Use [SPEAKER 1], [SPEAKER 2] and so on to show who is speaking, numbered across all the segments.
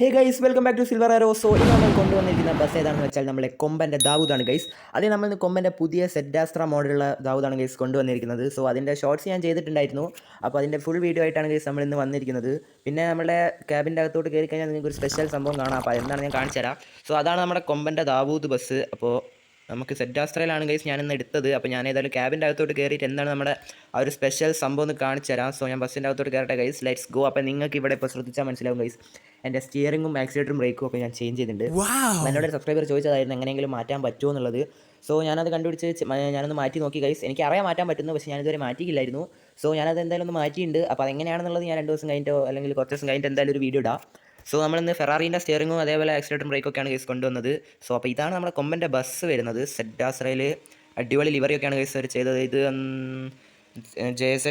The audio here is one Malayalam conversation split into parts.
[SPEAKER 1] Hey guys welcome back to Silver Arrow. So ഇന്ന് നമ്മൾ കൊണ്ടുവന്നിരിക്കുന്ന ബസ് ഏതാണെന്ന് വെച്ചാൽ നമ്മളെ കൊമ്പൻ്റെ ദാവൂദാണ് ഗൈസ്. അതേ നമ്മൾ ഇന്ന് കൊമ്പൻ്റെ പുതിയ സെഡാസ്ത്ര മോഡലുള്ള ദാവൂദാണ് ഗൈസ് കൊണ്ടുവന്നിരിക്കുന്നത്. സോ അതിൻ്റെ ഷോർട്സ് ഞാൻ ചെയ്തിട്ടുണ്ടായിരുന്നു. അപ്പോൾ അതിൻ്റെ ഫുൾ വീഡിയോ ആയിട്ടാണ് ഗൈസ് നമ്മൾ ഇന്ന് വന്നിരിക്കുന്നത്. പിന്നെ നമ്മുടെ ക്യാബിൻ്റെ അകത്തോട്ട് കയറി കഴിഞ്ഞാൽ നിങ്ങൾക്ക് ഒരു സ്പെഷ്യൽ സംഭവം കാണാം. അപ്പോൾ എന്താണ് ഞാൻ കാണിച്ചു തരാം. സോ അതാണ് നമ്മുടെ കൊമ്പൻ്റെ ദാവൂദ് ബസ്. അപ്പോൾ നമുക്ക് സെഡാസ്ത്രയിലാണ് ഗൈസ് ഞാനിന്ന് എടുത്തത്. അപ്പോൾ ഞാൻ ഏതായാലും ക്യാബിൻ്റെ അകത്തോട്ട് കയറിയിട്ട് എന്താണ് നമ്മുടെ ആ ഒരു സ്പെഷ്യൽ സംഭവം ഒന്ന് കാണിച്ചു തരാം. സോ ഞാൻ ബസ്സിൻ്റെ അകത്തോട്ട് കയറട്ടെ ഗൈസ്, ലെറ്റ്സ് ഗോ. അപ്പോൾ നിങ്ങൾക്ക് ഇവിടെ ഇപ്പോൾ ശ്രദ്ധിച്ചാൽ മനസ്സിലാവും ഗൈസ്, എൻ്റെ സ്റ്റിയറിങ്ങും ആക്സിലേറ്ററും ബ്രേക്കും ഒക്കെ ഞാൻ ചേഞ്ച് ചെയ്തിട്ടുണ്ട്. എന്നോട് ഒരു സബ്സ്ക്രൈബർ ചോദിച്ചതായിരുന്നു എങ്ങനെയെങ്കിലും മാറ്റാൻ പറ്റുമോ എന്നുള്ളത്. സോ ഞാനത് കണ്ടുപിടിച്ച് ഞാനൊന്ന് മാറ്റി നോക്കി ഗൈസ്. എനിക്ക് അറിയാൻ മാറ്റാൻ പറ്റുന്നു, പക്ഷേ ഞാനിതുവരെ മാറ്റിയില്ലായിരുന്നു. സോ ഞാനത് എന്തായാലും ഒന്ന് മാറ്റിയിട്ടുണ്ട്. അപ്പോൾ അതെങ്ങനെയാണെന്നുള്ളത് ഞാൻ 2 ദിവസം കഴിഞ്ഞിട്ടോ അല്ലെങ്കിൽ കുറച്ച് ദിവസം കഴിഞ്ഞിട്ട് എന്തായാലും ഒരു വീഡിയോ ഇടാം. സോ നമ്മളിന്ന് ഫെറാറിൻ്റെ സ്റ്റിയറിങ്ങും അതേപോലെ ആക്സിലേറ്ററും ബ്രേക്കൊക്കെയാണ് ഗൈസ് കൊണ്ടുവന്നത്. സോ അപ്പോൾ ഇതാണ് നമ്മുടെ കൊമ്പൻ്റെ ബസ് വരുന്നത്. സെഡാസ്രയിൽ അടിപൊളി ലിവറിയൊക്കെയാണ് ഗൈസ് അവർ ചെയ്തത്. ഇത് GZ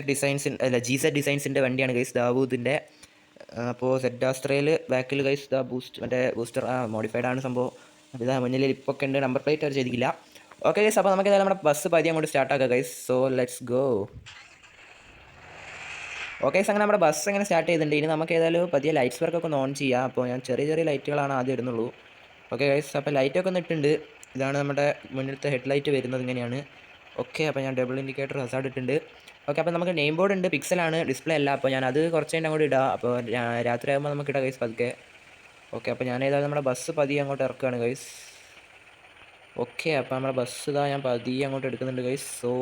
[SPEAKER 1] ഡിസൈൻസിൻ്റെ വണ്ടിയാണ് ഗൈസ്, ദാവൂദിൻ്റെ. അപ്പോൾ സെഡാസ്ത്രയിൽ ബാക്കിൽ ഗൈസ് ബൂസ്റ്റർ മോഡിഫൈഡ് ആണ് സംഭവം. അപ്പോൾ ഇതാ മുന്നിൽ ലിപ്പൊക്കെ ഉണ്ട്, നമ്പർ പ്ലേറ്റ് അവർ ചെയ്തിട്ടില്ല. ഓക്കെ ഗൈസ്, അപ്പോൾ നമുക്ക് നമ്മുടെ ബസ് പതിയെ അങ്ങോട്ട് സ്റ്റാർട്ടാക്കാം guys. So let's go. Okay guys, അങ്ങനെ നമ്മുടെ ബസ് അങ്ങനെ സ്റ്റാർട്ട് ചെയ്തിട്ടുണ്ട്. ഇനി നമുക്ക് ഏതായാലും പതിയെ ലൈറ്റ്സ് വർക്കൊക്കെ ഒന്ന് ഓൺ ചെയ്യാം. അപ്പോൾ ഞാൻ ചെറിയ ചെറിയ ലൈറ്റുകളാണ് ആദ്യം ഇടുന്നുള്ളൂ. ഓക്കെ ഗൈസ്, അപ്പോൾ ലൈറ്റൊക്കെ ഒന്ന് ഇട്ടുണ്ട്. ഇതാണ് നമ്മുടെ മുന്നിലത്തെ ഹെഡ് ലൈറ്റ് വരുന്നത് ഇങ്ങനെയാണ്. ഓക്കെ, അപ്പോൾ ഞാൻ ഡബിൾ ഇൻഡിക്കേറ്റർ ഹസാർഡ് ഇട്ടിട്ടുണ്ട്. ഓക്കെ, അപ്പോൾ നമുക്ക് നെയിം ബോർഡ് ഉണ്ട്, പിക്സലാണ്, ഡിസ്പ്ലേ അല്ല. അപ്പോൾ ഞാനത് കുറച്ച് കഴിഞ്ഞ് അങ്ങോട്ട് ഇടാം. അപ്പോൾ രാത്രി ആകുമ്പോൾ നമുക്ക് ഇടാം ഗൈസ് പതുക്കെ. ഓക്കെ, അപ്പോൾ ഞാൻ ഏതായാലും നമ്മുടെ ബസ് പതിയെ അങ്ങോട്ട് ഇറക്കുകയാണ് ഗൈസ്. ഓക്കെ, അപ്പോൾ നമ്മുടെ ബസ് ഇതാ ഞാൻ പതിയെ അങ്ങോട്ട് എടുക്കുന്നുണ്ട് ഗൈസ്. സോ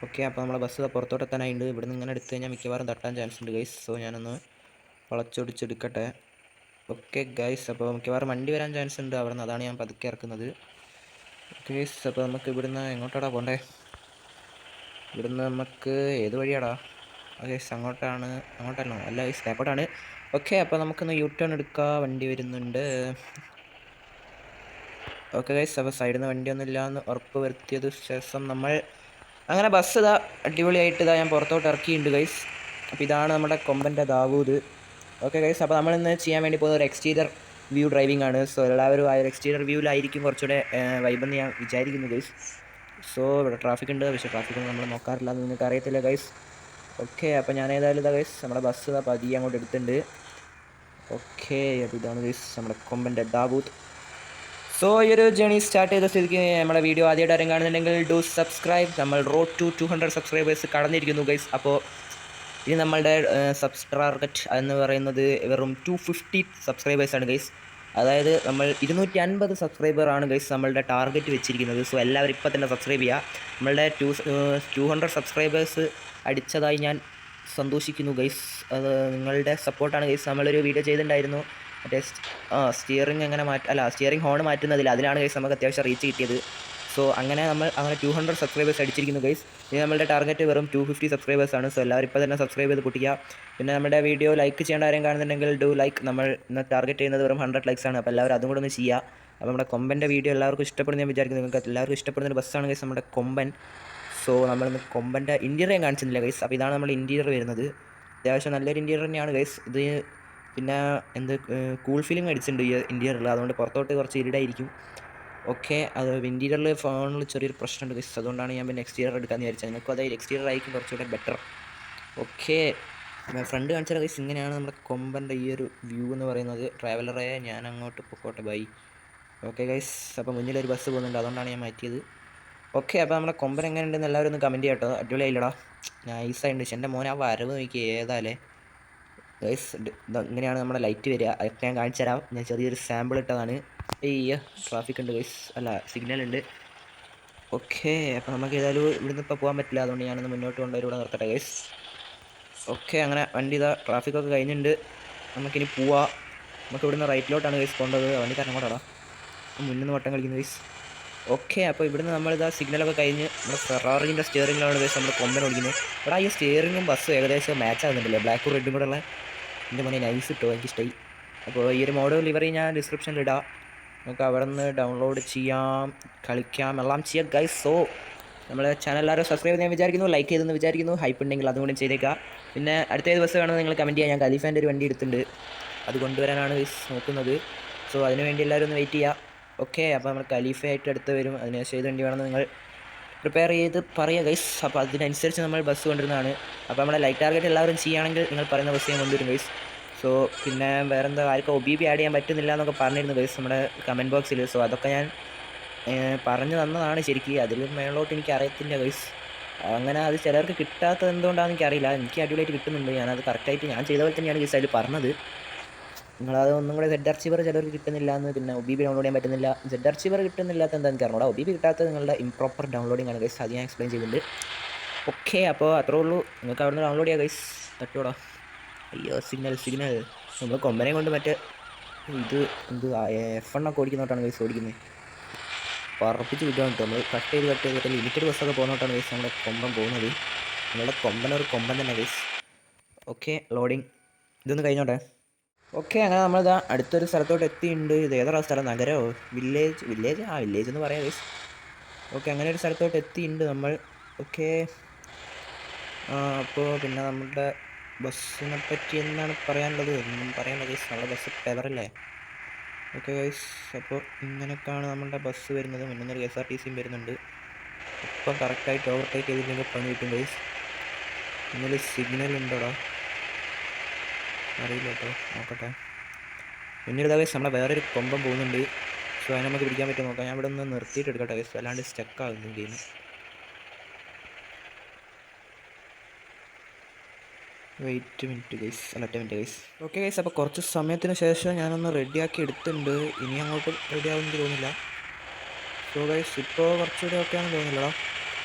[SPEAKER 1] ഓക്കെ, അപ്പോൾ നമ്മുടെ ബസ് പുറത്തോട്ട് എത്താനായിട്ടുണ്ട്. ഇവിടുന്ന് ഇങ്ങനെ എടുത്ത് കഴിഞ്ഞാൽ മിക്കവാറും തട്ടാൻ ചാൻസ് ഉണ്ട് ഗൈസ്. സോ ഞാനൊന്ന് വളച്ചൊടിച്ചെടുക്കട്ടെ. ഓക്കെ ഗൈസ്, അപ്പോൾ മിക്കവാറും വണ്ടി വരാൻ ചാൻസ് ഉണ്ട് അവിടെ നിന്ന്, അതാണ് ഞാൻ പതുക്കെ ഇറക്കുന്നത്. ഓക്കെ ഗൈസ്, അപ്പോൾ നമുക്ക് ഇവിടുന്ന് എങ്ങോട്ടാടാ പോകണ്ടേ? ഇവിടുന്ന് നമുക്ക് ഏത് വഴിയാടാ? ഗൈസ് അങ്ങോട്ടല്ലോ അല്ല ഗൈസ്, ബാക്കോട്ടാണ്. ഓക്കെ, അപ്പോൾ നമുക്കൊന്ന് യു ടേൺ എടുക്കാം, വണ്ടി വരുന്നുണ്ട്. ഓക്കെ ഗൈസ്, അപ്പോൾ സൈഡിൽ നിന്ന് വണ്ടിയൊന്നും ഇല്ലയെന്ന് ഉറപ്പ് വരുത്തിയത് ശേഷം നമ്മൾ അങ്ങനെ ബസ് ഇതാ അടിപൊളിയായിട്ട് ഇതാ ഞാൻ പുറത്തോട്ട് ഇറക്കിയിട്ടുണ്ട് ഗൈസ്. അപ്പോൾ ഇതാണ് നമ്മുടെ കൊമ്പൻ്റെ ദാവൂദ്. ഓക്കെ ഗൈസ്, അപ്പോൾ നമ്മളിന്ന് ചെയ്യാൻ വേണ്ടി പോകുന്ന ഒരു എക്സ്റ്റീരിയർ വ്യൂ ഡ്രൈവിംഗ് ആണ്. സോ എല്ലാവരും ആ ഒരു എക്സ്റ്റീരിയർ വ്യൂവിലായിരിക്കും കുറച്ചുകൂടെ വൈബെന്ന് ഞാൻ വിചാരിക്കുന്നു ഗൈസ്. സോ ഇവിടെ ട്രാഫിക് ഉണ്ട്, പക്ഷേ ട്രാഫിക്കൊന്നും നമ്മൾ നോക്കാറില്ല എന്ന് നിങ്ങൾക്ക് അറിയത്തില്ല ഗൈസ്. ഓക്കെ, അപ്പോൾ ഞാൻ ഏതായാലും ഇതാ ഗൈസ് നമ്മുടെ ബസ് ഇതാ പതിയെ അങ്ങോട്ട് എടുത്തിട്ടുണ്ട്. ഓക്കെ, അപ്പോൾ ഇതാണ് ഗൈസ് നമ്മുടെ കൊമ്പൻ്റെ ദാവൂദ്. സോ ഈ ഒരു ജേണി സ്റ്റാർട്ട് ചെയ്ത സ്ഥിതിക്ക് നമ്മുടെ വീഡിയോ ആദ്യമായിട്ട് ആരും കാണുന്നുണ്ടെങ്കിൽ ഡു സബ്സ്ക്രൈബ്. നമ്മൾ റോഡ് ടു 200 സബ്സ്ക്രൈബേഴ്സ് കടന്നിരിക്കുന്നു ഗൈസ്. അപ്പോൾ ഇനി നമ്മളുടെ ടാർഗറ്റ് എന്ന് പറയുന്നത് വെറും 250 സബ്സ്ക്രൈബേഴ്സാണ് ഗൈസ്. അതായത് നമ്മൾ 250 സബ്സ്ക്രൈബറാണ് ഗൈസ് നമ്മളുടെ ടാർഗറ്റ് വെച്ചിരിക്കുന്നത്. സോ എല്ലാവരും ഇപ്പോൾ തന്നെ സബ്സ്ക്രൈബ് ചെയ്യുക. നമ്മളുടെ 200 സബ്സ്ക്രൈബേഴ്സ് അടിച്ചതായി ഞാൻ സന്തോഷിക്കുന്നു ഗൈസ്. അത് നിങ്ങളുടെ സപ്പോർട്ടാണ് ഗൈസ്. നമ്മളൊരു വീഡിയോ ചെയ്തിട്ടുണ്ടായിരുന്നു, മറ്റേ സ്റ്റിയറിംഗ് ഹോൺ മാറ്റുന്നതിൽ, അതിലാണ് ഗൈസ് നമുക്ക് അത്യാവശ്യം റീച്ച് കിട്ടിയത്. സോ അങ്ങനെ നമ്മൾ 200 സബ്സ്ക്രൈബേഴ്സ് അടിച്ചിരിക്കുന്നു ഗൈസ്. ഇനി നമ്മളുടെ ടാർഗറ്റ് വെറും 250 സബ്സ്ക്രൈബേഴ്സാണ്. സോ എല്ലാവരും ഇപ്പോൾ തന്നെ സബ്സ്ക്രൈബ് ചെയ്ത് പൊട്ടിക്കുക. പിന്നെ നമ്മുടെ വീഡിയോ ലൈക്ക് ചെയ്യേണ്ട ആരെയും കാണുന്നുണ്ടെങ്കിൽ ഡു ലൈക്ക്. നമ്മൾ ഇന്ന് ടാർഗറ്റ് ചെയ്യുന്നത് വെറും 100 ലൈക്സാണ്. അപ്പോൾ എല്ലാവരും അതും കൂടെ ഒന്ന് ചെയ്യുക. അപ്പോൾ നമ്മുടെ കൊമ്പൻ്റെ വീഡിയോ എല്ലാവർക്കും ഇഷ്ടപ്പെടുന്ന ഞാൻ വിചാരിക്കുന്നു. നിങ്ങൾക്ക് എല്ലാവർക്കും ഇഷ്ടപ്പെടുന്ന ഒരു ബസ്സാണ് ഗൈസ് നമ്മുടെ കൊമ്പൻ. സോ നമ്മളിന്ന് കൊമ്പൻ്റെ ഇൻറ്റീരിയർ ഞാൻ കാണിച്ചിട്ടില്ല ഗൈസ്. അപ്പോൾ ഇതാണ് നമ്മൾ ഇൻറ്റീരിയർ വരുന്നത്. അത്യാവശ്യം നല്ലൊരു ഇൻറ്റീരിയർ തന്നെയാണ് ഗൈസ് ഇത്. പിന്നെ കൂൾ ഫീലിംഗ് അടിച്ചിട്ടുണ്ട് ഈ ഇൻറ്റീരിയറിൽ, അതുകൊണ്ട് പുറത്തോട്ട് കുറച്ച് ഇരുടായിരിക്കും. ഓക്കെ, അത് ഇൻറ്റീരിയറിൽ ഫോണിൽ ചെറിയൊരു പ്രശ്നമുണ്ട് ഗൈസ്, അതുകൊണ്ടാണ് ഞാൻ പിന്നെ എക്സ്റ്റീരിയർ എടുക്കാമെന്ന് വിചാരിച്ചത്. നിങ്ങൾക്കും അതായത് എക്സ്റ്റീരിയർ ആയിരിക്കും കുറച്ചുകൂടെ ബെറ്റർ. ഓക്കെ, ഫ്രണ്ട് കാണിച്ചാൽ ഗൈസ് ഇങ്ങനെയാണ് നമ്മുടെ കൊമ്പൻ്റെ ഈ ഒരു വ്യൂ എന്ന് പറയുന്നത്. ട്രാവലറെ ഞാൻ അങ്ങോട്ട് പൊക്കോട്ടെ ബൈ. ഓക്കെ ഗൈസ്, അപ്പോൾ മുന്നിലൊരു ബസ് പോകുന്നുണ്ട്, അതുകൊണ്ടാണ് ഞാൻ മാറ്റിയത്. ഓക്കെ, അപ്പോൾ നമ്മുടെ കൊമ്പൻ എങ്ങനെയുണ്ടെന്ന് എല്ലാവരും ഒന്ന് കമൻറ്റ് ചെയ്യട്ടോ. അടിപൊളിയായില്ലടാ, നൈസായിട്ടുണ്ട്. പക്ഷേ എൻ്റെ മോനെ ആ വരവ് നോക്കി ഏതാലേ ഗൈസ്. ഇങ്ങനെയാണ് നമ്മുടെ ലൈറ്റ് വരിക. അതൊക്കെ ഞാൻ കാണിച്ചു തരാം. ഞാൻ ചെറിയൊരു സാമ്പിൾ ഇട്ടതാണ്. ട്രാഫിക് ഉണ്ട് ഗൈസ്, അല്ല സിഗ്നൽ ഉണ്ട്. ഓക്കെ, അപ്പോൾ നമുക്ക് ഏതായാലും ഇവിടുന്ന് ഇപ്പോൾ പോകാൻ പറ്റില്ല, അതുകൊണ്ട് ഞാനൊന്ന് മുന്നോട്ട് കൊണ്ടുവരും, ഇവിടെ നിർത്തട്ടെ ഗൈസ്. ഓക്കെ, അങ്ങനെ വണ്ടി ഇതാ ട്രാഫിക്കൊക്കെ കഴിഞ്ഞിട്ടുണ്ട്, നമുക്കിനി പോവാം. നമുക്ക് ഇവിടുന്ന് റൈറ്റിലോട്ടാണ് ഗൈസ് പോകേണ്ടത്. വണ്ടി തരങ്ങോട്ടാടാ, മുന്നിൽ നിന്ന് വട്ടം കളിക്കുന്നു ഗൈസ്. ഓക്കെ, അപ്പോൾ ഇവിടുന്ന് നമ്മളിതാ സിഗ്നലൊക്കെ കഴിഞ്ഞ് നമ്മുടെ ഫെറാറിൻ്റെ സ്റ്റിയറിങ്ങിലാണ് ഗൈസ് നമ്മൾ കൊമ്പൻ ഓടിക്കുന്നത്. ഇവിടെ ഈ സ്റ്റിയറിങ്ങും ബസ്സും ഏകദേശം മാച്ച് ആകുന്നുണ്ടല്ലേ, ബ്ലാക്കും റെഡും കൂടെ ഉള്ള. എൻ്റെ മോനെ നൈസ് കിട്ടുമോ, എനിക്ക് ഇഷ്ടമായി. അപ്പോൾ ഈ ഒരു മോഡൽ ലിവറി ഞാൻ ഡിസ്ക്രിപ്ഷനിൽ ഇടാം, നമുക്ക് അവിടെ നിന്ന് ഡൗൺലോഡ് ചെയ്യാം, കളിക്കാം, എല്ലാം ചെയ്യാം ഗൈസ്. സോ നമ്മളെ ചാനൽ എല്ലാവരും സബ്സ്ക്രൈബ് ചെയ്യാൻ വിചാരിക്കുന്നു, ലൈക്ക് ചെയ്തെന്ന് വിചാരിക്കുന്നു. ഹൈപ്പ് ഉണ്ടെങ്കിൽ അതും കൂടി ചെയ്തേക്കാം. പിന്നെ അടുത്ത ഏത് ബസ് വേണമെന്ന് നിങ്ങൾ കമൻറ്റ് ചെയ്യാം. ഞാൻ ഖലീഫേൻ്റെ ഒരു വണ്ടി എടുത്തിട്ടുണ്ട്, അത് കൊണ്ടുവരാനാണ് ഗൈസ് നോക്കുന്നത്. സോ അതിനുവേണ്ടി എല്ലാവരും ഒന്ന് വെയിറ്റ് ചെയ്യുക. ഓക്കെ, അപ്പോൾ നമ്മൾ ഖലീഫയായിട്ട് അടുത്ത് വരും, അതിനുശേഷം ഏത് വണ്ടി വേണമെന്ന് നിങ്ങൾ പ്രിപ്പയർ ചെയ്ത് പറയുക ഗൈസ്. അപ്പോൾ അതിനനുസരിച്ച് നമ്മൾ ബസ് കൊണ്ടുവരുന്നതാണ്. അപ്പോൾ നമ്മുടെ ലൈറ്റ് ടാർഗറ്റ് എല്ലാവരും ചെയ്യുകയാണെങ്കിൽ നിങ്ങൾ പറയുന്ന ബസ് ഞാൻ കൊണ്ടുവരും ഗൈസ്. സോ പിന്നെ വേറെന്താ ആർക്കും ഒബിബി ആഡ് ചെയ്യാൻ പറ്റുന്നില്ല എന്നൊക്കെ പറഞ്ഞിരുന്നു ഗൈസ് നമ്മുടെ കമൻറ്റ് ബോക്സിൽ. സോ അതൊക്കെ ഞാൻ പറഞ്ഞു തന്നതാണ് ശരിക്കും. അതിലും മേളോട്ട് എനിക്ക് അറിയത്തില്ല ഗൈസ്. അങ്ങനെ അത് ചിലർക്ക് കിട്ടാത്തത് എന്തുകൊണ്ടാണെന്ന് എനിക്കറിയില്ല. എനിക്ക് അടിപൊളിയായിട്ട് കിട്ടുന്നുണ്ട്. ഞാനത് കറക്റ്റായിട്ട് ഞാൻ ചെയ്ത പോലെ തന്നെയാണ് ഗൈസ് അതിൽ പറഞ്ഞത്. നിങ്ങളത് ഒന്നും കൂടെ സെഡ് അർച്ചീവർ ചിലർക്ക് കിട്ടുന്നില്ല എന്ന്, പിന്നെ ഒബിബി ഡൗൺലോഡ് ചെയ്യാൻ പറ്റുന്നില്ല. സെഡ് അർച്ചീവർ കിട്ടുന്നില്ലാത്ത എന്താ എനിക്ക് അറിഞ്ഞൂടാ. ഒബിബി കിട്ടാത്തത് നിങ്ങളുടെ ഇംപ്രോപ്പർ ഡൗൺലോഡിംഗ് ആണ് ഗൈസ്. അത് ഞാൻ എക്സ്പ്ലെയിൻ ചെയ്തിട്ടുണ്ട്. ഓക്കെ, അപ്പോൾ അത്രേ ഉള്ളൂ. നിങ്ങൾക്ക് അവിടെ നിന്ന് ഡൗൺലോഡ് ചെയ്യാം ഗൈസ്. തട്ടോടാ. അയ്യോ സിഗ്നൽ നമ്മൾ കൊമ്പനെ കൊണ്ട് മറ്റേ ഇത് എന്ത് F1 ഓടിക്കുന്നോട്ടാണ് ഗൈസ് ഓടിക്കുന്നത്. പറപ്പിച്ച് വിൽക്കാൻ കിട്ടും. നമ്മൾ കട്ട് ചെയ്ത് ലിമിറ്റഡ് ബസ്സൊക്കെ പോകുന്നോട്ടാണ് ഗൈസ് നമ്മുടെ കൊമ്പൻ പോകുന്നത്. നമ്മുടെ കൊമ്പനൊരു കൊമ്പൻ തന്നെ ഗൈസ്. ഓക്കെ, ലോഡിങ് ഇതൊന്ന് കഴിഞ്ഞോട്ടെ. ഓക്കെ, അങ്ങനെ നമ്മളിതാ അടുത്തൊരു സ്ഥലത്തോട്ട് എത്തിയിട്ടുണ്ട്. ഇത് ഏതാ സ്ഥലം? നഗരമോ വില്ലേജ്? വില്ലേജ് എന്ന് പറയാം ഗൈസ്. ഓക്കെ, അങ്ങനെ ഒരു സ്ഥലത്തോട്ട് എത്തിയിട്ടുണ്ട് നമ്മൾ. ഓക്കെ, അപ്പോൾ പിന്നെ നമ്മുടെ ബസ്സിനെ പറ്റി എന്താണ് പറയാനുള്ളത്? ഒന്നും പറയാനുള്ളത് ഗൈസ്. നമ്മുടെ ബസ് പെവറല്ലേ. ഓക്കെ ഗൈസ്, അപ്പോൾ ഇങ്ങനെയൊക്കെയാണ് നമ്മുടെ ബസ് വരുന്നത്. മുന്നൊരു KSRTC വരുന്നുണ്ട്. ഇപ്പം കറക്റ്റായിട്ട് ഓവർടേക്ക് ചെയ്തില്ലെങ്കിൽ പണി കിട്ടും ഗൈസ്. ഇന്നലെ സിഗ്നൽ ഉണ്ടോടാ അറിയില്ല കേട്ടോ, നോക്കട്ടെ. പിന്നീട് ഗൈസ് നമ്മളെ വേറൊരു കൊമ്പം പോകുന്നുണ്ട്. സോ അതിനെ നമുക്ക് പിടിക്കാൻ പറ്റും നോക്കാം. ഞാൻ ഇവിടെ ഒന്ന് നിർത്തിയിട്ട് എടുക്കട്ടെ ഗൈസ്, അല്ലാണ്ട് സ്റ്റക്കാകുന്നു ഗെയിം. വെയിറ്റ് മിനിറ്റ് ഗൈസ്, അല്ല 10 മിനിറ്റ് ഗൈസ്. ഓക്കെ ഗൈസ്, അപ്പോൾ കുറച്ച് സമയത്തിന് ശേഷം ഞാനൊന്ന് റെഡിയാക്കി എടുത്തിട്ടുണ്ട്. ഇനി അങ്ങോട്ട് റെഡി ആവുമെന്ന് തോന്നുന്നില്ല. സോ ഗൈസ് ഇപ്പോൾ കുറച്ചുകൂടെ ഒക്കെ ആണെന്ന് തോന്നുന്നില്ലടാ.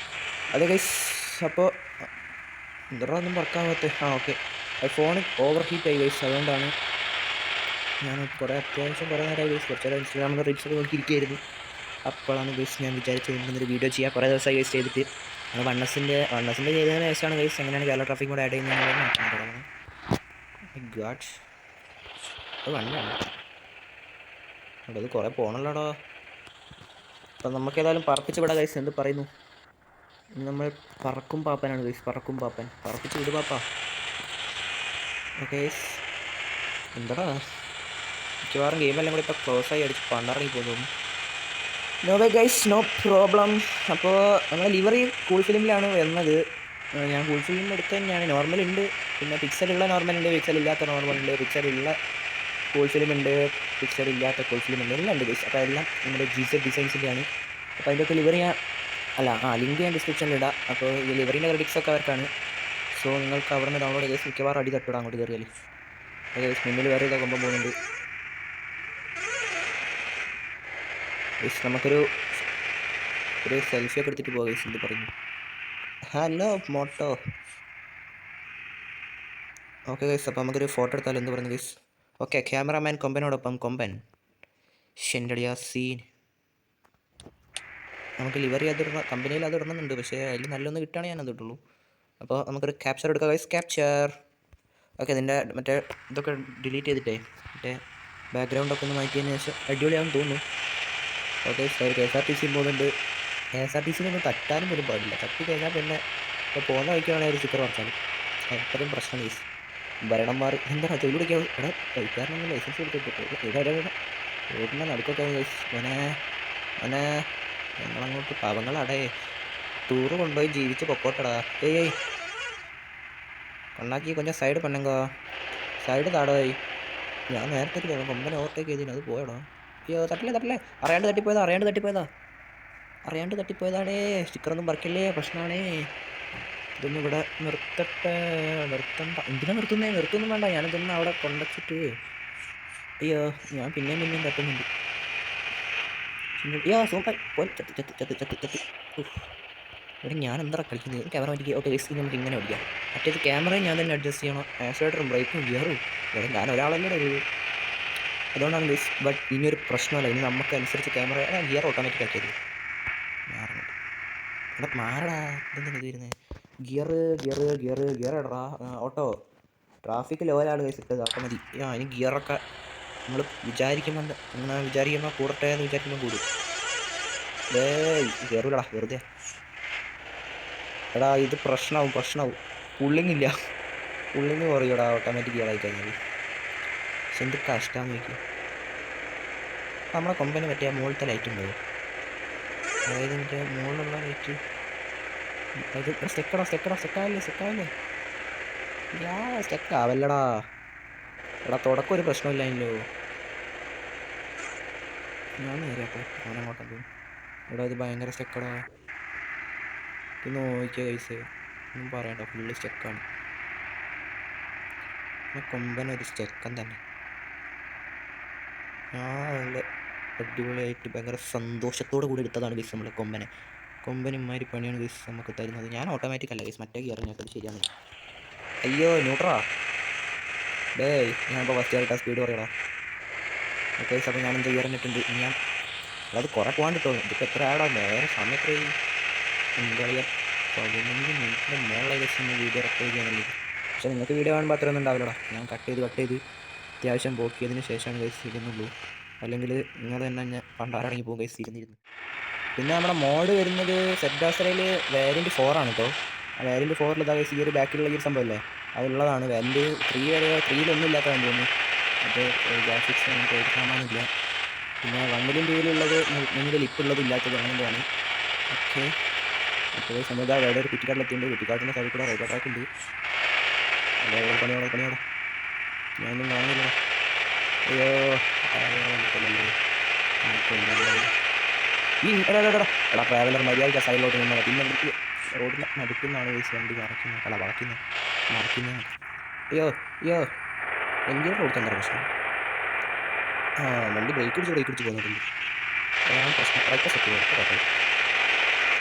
[SPEAKER 1] അതെ ഗൈസ്, അപ്പോൾ എന്താ ഒന്നും വർക്കാൻ പറ്റേ. ഓക്കെ, ഫോൺ ഓവർ ഹീറ്റ് ആയി ഗൈസ്. അതുകൊണ്ടാണ് ഞാൻ അത്യാവശ്യം കുറേ നേരമായി ഗൈസ്. കുറച്ച് നേരം ഇൻസ്റ്റാഗ്രാമിൽ റീൽസൊക്കെ നോക്കിയിരിക്കുകയായിരുന്നു. അപ്പോഴാണ് ഗൈസ് ഞാൻ വിചാരിച്ചത് ഇന്നൊരു വീഡിയോ ചെയ്യാം. കുറേ ദിവസമായി ഗൈസ് ചെയ്തിട്ട്. അത് വണ്ണസിൻ്റെ ചെയ്തതിന് ശേഷമാണ് ഗൈസ് എങ്ങനെയാണ് കേരള ട്രാഫിക് കൂടെ ആഡ് ചെയ്യുന്നത്. ഗാഡ്, അത് വണ്ടിയാണ് അവിടെ, അത് കുറേ പോകണല്ലോടോ. അപ്പം നമുക്ക് ഏതായാലും പറപ്പിച്ച് വിടാം ഗൈസ്. എന്ത് പറയുന്നു? നമ്മൾ പറക്കും പാപ്പനാണ് ഗൈസ്. പറക്കും പാപ്പൻ, പറപ്പിച്ച് വിട് പാപ്പ. ഓക്കെ ഗൈസ്, എന്താടാ മിക്കവാറും ഗെയിമെല്ലാം കൂടി ഇപ്പോൾ ക്ലോസായി അടിച്ച് പണ്ടറങ്ങി പോകുന്നു. No way guys, no problem. അപ്പോൾ നമ്മൾ ലിവറി കൂൾ ഫിലിമിലാണ് വരുന്നത്. ഞാൻ കൂൾ ഫിലിം എടുത്ത് തന്നെയാണ്. നോർമലുണ്ട്, പിന്നെ പിക്സലുള്ള നോർമലുണ്ട്, പിക്സൽ ഇല്ലാത്ത നോർമലുണ്ട്, പിക്സലുള്ള കൂൾ ഫിലിമുണ്ട്, പിക്സൽ ഇല്ലാത്ത കൂൾ ഫിലിമുണ്ട്, എല്ലാം ഉണ്ട് ഗൈസ്. അപ്പോൾ എല്ലാം നമ്മുടെ GZ ഡിസൈൻസിൻ്റെയാണ്. അപ്പോൾ അതിൻ്റെയൊക്കെ ലിവറി ലിങ്ക് ഞാൻ ഡിസ്ക്രിപ്ഷനിൽ ഇടാം. അപ്പോൾ ഈ ലിവറിൻ്റെ ക്രെഡിറ്റ്സ് ഒക്കെ അവർക്കാണ്. സോ നിങ്ങൾക്ക് അവിടെ നിന്ന് ഡൗൺലോഡ് ചെയ്ത് മിക്കവാറും അടി തട്ടിടാം അങ്ങോട്ട് കയറിയാൽ. ഗൈസ് മുന്നിൽ വേറെ ഇതാ കൊമ്പം പോകുന്നുണ്ട്. ഗൈസ് നമുക്കൊരു സെൽഫി ഒക്കെ എടുത്തിട്ട് പോകാം ഗൈസ്. എന്ത് പറയുന്നു? Hello motto. ഓക്കെ ഗൈസ്, അപ്പോൾ നമുക്കൊരു ഫോട്ടോ എടുത്താലോ? എന്ത് പറയുന്നു ഗൈസ്? ഓക്കെ, ക്യാമറാമാൻ കൊമ്പനോടൊപ്പം കൊമ്പൻ ഷെൻഡടിയ സീൻ. നമുക്ക് ലിവറി അതിടണം, കമ്പനിയിൽ അത് ഇടണമെന്നുണ്ട്. പക്ഷേ അതിൽ നല്ലൊന്ന് കിട്ടുകയാണെങ്കിൽ ഞാൻ അത് ഇട്ടുള്ളൂ. അപ്പോൾ നമുക്കൊരു ക്യാപ്ചർ എടുക്കാം ഗൈസ്. ക്യാപ്ചർ. ഓക്കെ, ഇതിൻ്റെ മറ്റേ ഇതൊക്കെ ഡിലീറ്റ് ചെയ്തിട്ടേ മറ്റേ ബാക്ക്ഗ്രൗണ്ടൊക്കെ ഒന്ന് മാറ്റിയതിന് ശേഷം അടിപൊളിയാണെന്ന് തോന്നുന്നു. ഓക്കെ, KSRTC പോകുന്നുണ്ട്. KSRTCയിലൊന്നും തട്ടാനും പോലും പാടില്ല. തട്ടി കഴിഞ്ഞാൽ പിന്നെ ഇപ്പോൾ പോകുന്ന വഴിക്കാണെങ്കിൽ ഒരു സ്റ്റിക്കർ വറച്ചാൽ അത്രയും പ്രശ്നം ഗൈസ്. ഭരണന്മാർ എന്താ തൊഴിൽ പിടിക്കാൻ എടാ കഴിക്കാരനൊന്നും ലൈസൻസ് കൊടുത്തിട്ട് ഇതാരാ റോഡിൻ്റെ നടുക്കൊക്കെ ഗൈസ്. മോനെ ഞങ്ങളങ്ങോട്ട് പാവങ്ങളടേ ടൂറ് കൊണ്ടുപോയി ജീവിച്ച് പൊക്കോട്ടടാ. ഏയ് കൊണ്ടാക്കി കൊഞ്ചം സൈഡ് പണ്ണങ്കോ, സൈഡ് താടോയി. ഞാൻ നേരത്തെ ഒരു കൊമ്പനെ ഓവർടേക്ക് ചെയ്തിന്, അത് പോയടാ. അയ്യോ തട്ടില്ലേ, അറിയാണ്ട് തട്ടിപ്പോയതാണേ. സ്റ്റിക്കറൊന്നും പറക്കില്ലേ, പ്രശ്നമാണേ. ഇതൊന്നും ഇവിടെ നിർത്തണ്ട. എന്തിനാ നിർത്തുന്നൊന്നും വേണ്ട. ഞാനിതൊന്നും അവിടെ കൊണ്ടച്ചിട്ട് അയ്യോ ഞാൻ പിന്നെയും തട്ടുന്നുണ്ട്. അയ്യോ സൂപ്പർ പോയി ചത്തി. ഇവിടെ ഞാൻ എന്താ കളിക്കുന്നത്? ക്യാമറ മാറ്റി. ഓക്കെ ഗൈസ്, നമുക്ക് ഇങ്ങനെ ഓടിക്കാം. മറ്റേത് ക്യാമറയും ഞാൻ തന്നെ അഡ്ജസ്റ്റ് ചെയ്യണം. ആക്സിലേറ്ററും ബ്രേക്കും ഗിയറും ഇവിടെ ഞാൻ ഒരാളല്ലേ ഒരു. അതുകൊണ്ടാണ് ഗൈസ്. ബട്ട് ഇനിയൊരു പ്രശ്നമല്ല. ഇനി നമുക്ക് അനുസരിച്ച് ക്യാമറ ഗിയർ ഓട്ടോമാറ്റിക് ആക്കിയത് ഇവിടെ മാറടാ. ഇതെന്താണ് ഇത് വരുന്നത്? ഗിയർ ഇടറാ. ഓട്ടോ ട്രാഫിക് ലോലാണ് ഗൈസ് ഇട്ടത്. അപ്പം മതി. ഇനി ഗിയറൊക്കെ നമ്മൾ വിചാരിക്കുമ്പോൾ കൂടട്ടെ എന്ന് വിചാരിക്കുമ്പോൾ കൂടും. ഗിയറില്ലടാ വെറുതെ. എടാ ഇത് പ്രശ്നമാവും. പുള്ളിങ്ങില്ല, പുള്ളിങ് കുറയൂടാ ഓട്ടോമാറ്റിക് ഗിയറായി കഴിഞ്ഞാൽ. പക്ഷെ എന്ത് കഷ്ടമാണെന്ന് നോക്കി. നമ്മളെ കൊമ്പന് പറ്റിയ മുകളിലത്തെ ലൈറ്റ് ഉണ്ടോ? അതായത് മറ്റേ മുകളിലുള്ള ലൈറ്റ് അത് സ്റ്റെക്കാവില്ലേ സ്റ്റെക്കാവല്ലടാ. എടാ തുടക്കം ഒരു പ്രശ്നമില്ലായല്ലോ. ഞാൻ നേരെ അപ്പോൾ ഞാനങ്ങോട്ടത് എടാ ഇത് ഭയങ്കര സ്റ്റെക്കടാ. ഇത് നോക്കിയ കൈസ് ഒന്നും പറയണ്ട, ഫുള്ള് സ്റ്റെക്കാണ്. കൊമ്പനൊരു സ്റ്റെക്കൻ തന്നെ. നല്ല അടിപൊളിയായിട്ട് ഭയങ്കര സന്തോഷത്തോടു കൂടി എടുത്തതാണ് ഗൈസ് നമ്മൾ കൊമ്പന് ഇമാതിരി പണിയാണ് ഗൈസ് നമുക്ക് തരുന്നത്. ഞാൻ ഓട്ടോമാറ്റിക് അല്ല ഗൈസ്, മറ്റേ ഗിയർ ഞങ്ങൾക്ക് ശരിയാണ്. അയ്യോ ന്യൂട്രാ ഡേയ്, ഞാനിപ്പോൾ ഫസ്റ്റ് ആയിട്ട് സ്പീഡ് പറയടാ. ഓക്കെ അപ്പോൾ ഞാൻ എന്ത് ഗിയർ ഇട്ടിട്ടുണ്ട്. ഞാൻ അത് കുറേ പോകാൻ കിട്ടുമോ? ഇതിപ്പോൾ എത്ര ആടാ നേരെ സമയം എത്രയായി? എന്താ പറയുക, 15 മിനിറ്റിൻ്റെ മേളിലെ ദിവസം വീഡിയോ റെക്കോർഡ് ചെയ്യാൻ കഴിയും. പക്ഷേ നിങ്ങൾക്ക് വീഡിയോ കാണുമ്പോൾ അത്രയൊന്നും ഉണ്ടാവില്ലടാ. ഞാൻ കട്ട് ചെയ്ത് അത്യാവശ്യം പോക്കിയതിന് ശേഷമാണ് ഗൈസ് ഇരുന്നുള്ളൂ. അല്ലെങ്കിൽ നിങ്ങൾ തന്നെ പണ്ടാറടങ്ങി പോകും ഗൈസ് ഇരുന്നിരുന്നു. പിന്നെ നമ്മുടെ മോഡ് വരുന്നത് സെറ്റാസ്റ്ററയിൽ വേരിയൻറ്റ് 4 ആണ് കേട്ടോ. ആ വേരിയൻറ്റ് 4 ഇതാ ഗൈസ് ഈ ഒരു ബാക്കിലുള്ള ഈ ഒരു സംഭവമല്ലേ അതുള്ളതാണ്. വേരിയൻറ്റ് 3 വരെ 3-ലൊന്നും ഇല്ലാത്തതാണ് തോന്നുന്നു. അത് ഗ്രാഫിക്സ് നമുക്ക് കാണാനില്ല. പിന്നെ 1-ലും 2-ലുള്ളത് മുന്നിൽ ലിപ്പുള്ളത് ഇല്ലാത്തത് അങ്ങനെയാണ്. ഓക്കെ അപ്പോൾ സമയത്ത് വേറെ ഒരു കുറ്റിക്കാട്ടിലെത്തിയിട്ടുണ്ട്. കുറ്റിക്കാട്ടിൻ്റെ സൈഡിൽ കൂടെ റൈറ്റ് ട്രാക്ക് ഉണ്ട്. അതേപോലെ പണിയോടെ ഞാനൊന്നും കാണുന്നില്ല. അയ്യോ ഈ എടാ ട്രാവലർ മര്യാദ സൈഡിലോട്ട് നിന്നാൽ പിന്നെ റോഡിൽ നടുക്കുന്നാണ് വണ്ടി മറക്കുന്നത്. അയ്യോ വണ്ടി റോഡ് എന്താ പ്രശ്നം? ആ വണ്ടി ബ്രേക്ക് പിടിച്ച് പോകുന്നുണ്ട്. അതാണ് പ്രശ്നം. റൈറ്റ് സെറ്റ് കുഴപ്പമില്ല.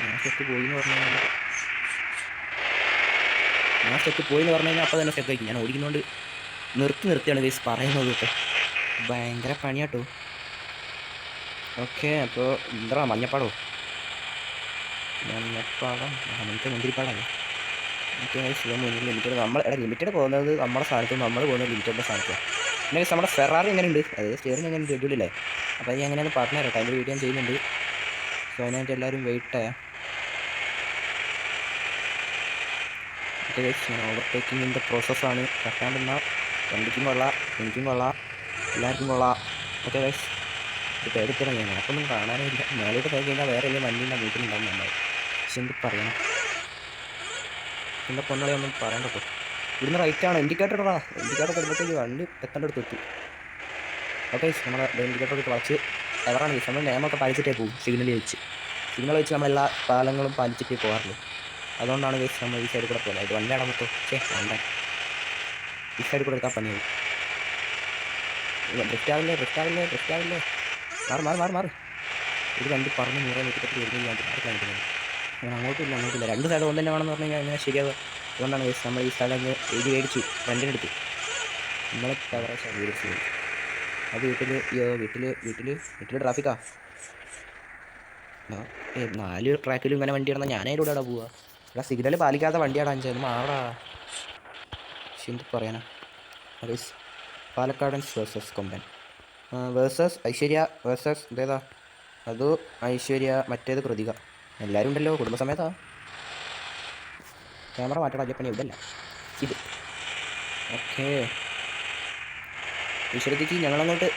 [SPEAKER 1] ഞാൻ സ്റ്റെപ്പ് പോയി എന്ന് പറഞ്ഞു കഴിഞ്ഞാൽ അപ്പോൾ തന്നെ സ്റ്റെപ്പ് ആയിരിക്കും. ഞാൻ ഓടിക്കുന്നതുകൊണ്ട് നിർത്തിയാണ് ഗൈസ് പറയുന്നത് കേട്ടോ. ഭയങ്കര പണിയാട്ടോ. ഓക്കെ അപ്പോൾ എന്താ മഞ്ഞപ്പാടോ അങ്ങനത്തെ മുന്തിരിപ്പാടാണ്. ഓക്കെ ഗൈസ് മുന്നിൽ ലിമിറ്റഡ് ലിമിറ്റഡ് പോകുന്നത് നമ്മുടെ സ്ഥാനത്ത്, നമ്മൾ പോകുന്നത് ലിമിറ്റഡിൻ്റെ സ്ഥാനത്ത്. പിന്നെ ഗൈസ് നമ്മുടെ ഫെറാറി എങ്ങനെയുണ്ട്, അത് സ്റ്റിയറിംഗ് എങ്ങനെയുണ്ട്, അടിപൊളിയല്ലേ? അപ്പോൾ അത് എങ്ങനെയാണെന്ന് പറഞ്ഞു തരാം. അതിൻ്റെ വീഡിയോ ഞാൻ ചെയ്യുന്നുണ്ട്. സോ അതിനായിട്ട് എല്ലാവരും വെയിറ്റ് ചെയ്യാം. ഓക്കെ ഗൈസ് ഞാൻ ഓവർടേക്കിങ്ങിൻ്റെ പ്രോസസ്സാണ്. കട്ടാണ്ടെന്നാൽ വണ്ടിക്കും കൊള്ളാം, എനിക്കും കൊള്ളാം, എല്ലാവർക്കും കൊള്ളാം. ഓക്കെ ഗൈസ് ഇത് പേടിക്കണം. ഞാൻ അപ്പൊന്നും കാണാനേ ഇല്ല. മേലോട്ട് പോയി കഴിഞ്ഞാൽ വേറെ ഏതെങ്കിലും വണ്ടീൻ്റെ വീട്ടിലുണ്ടാവും നമ്മൾ. പക്ഷെ എന്ത് പറയണം, എൻ്റെ പൊന്നളെ ഒന്നും പറയണ്ട കേട്ടോ. ഇവിടുന്ന് റൈറ്റാണ്. ഇൻഡിക്കേറ്റർ കിടന്നത്തേക്ക് വണ്ടി എത്തേണ്ടടുത്ത് എത്തി. ഓക്കെ നമ്മുടെ ഇൻഡിക്കേറ്റർ ഒക്കെ വളച്ച് എവറാണ് ഗൈസ് നമ്മൾ നിയമമൊക്കെ പാലിച്ചിട്ടേ പോകും. സിഗ്നൽ വെച്ച് നമ്മൾ എല്ലാ പാലങ്ങളും പാലിച്ചിട്ടേ പോകാറുള്ളൂ. അതുകൊണ്ടാണ് ഗൈസ് നമ്മൾ ഈ സൈഡിൽ കൂടെ പോകുന്നത്. ഇത് വണ്ടി അടമത്തോ വേണ്ട, ഈ സൈഡിൽ കൂടെ എടുക്കാൻ പണിയായി. ഡ്രിഫ്റ്റാവില്ലേ മാറി ഒരു വണ്ടി പറഞ്ഞ് 100 വരുന്നത് ഞാൻ കാണിക്കുന്നത്. അങ്ങനെ അങ്ങോട്ടില്ല. രണ്ട് സൈഡ് കൊണ്ട് തന്നെ വേണമെന്ന് പറഞ്ഞു കഴിഞ്ഞാൽ അങ്ങനെ ശരിയാവുക. അതുകൊണ്ടാണ് ഗൈസ് നമ്മൾ ഈ സ്ഥലം എഴുതി മേടിച്ചു റെൻറ്റിനെടുത്ത് നമ്മളെ കവറേജ് മേടിച്ചു. അത് വീട്ടിൽ ട്രാഫിക്കാ. 4 ട്രാക്കിലും ഇങ്ങനെ വണ്ടി ഇടണം. ഞാനതിലൂടെ അവിടെ പോവുക. ഇവിടെ സിഗ്നൽ പാലിക്കാത്ത വണ്ടിയാണ് അഞ്ചത് മാറാ. പക്ഷെ എന്ത് പറയാനാ ഗൈസ്. പാലക്കാടൻസ് വേഴ്സസ് കൊമ്പൻ വേഴ്സസ് ഐശ്വര്യ വേഴ്സസ് ഇതേതാ അത് ഐശ്വര്യ, മറ്റേത് കൃതിക. എല്ലാവരും ഉണ്ടല്ലോ കുടുംബസമേതാ. ക്യാമറ മാറ്റണം, അല്ലപ്പണി ഇവിടെയല്ല ഇത്. ഓക്കെ ഈശ്വരത്തേക്ക് ഞങ്ങളങ്ങോട്ട്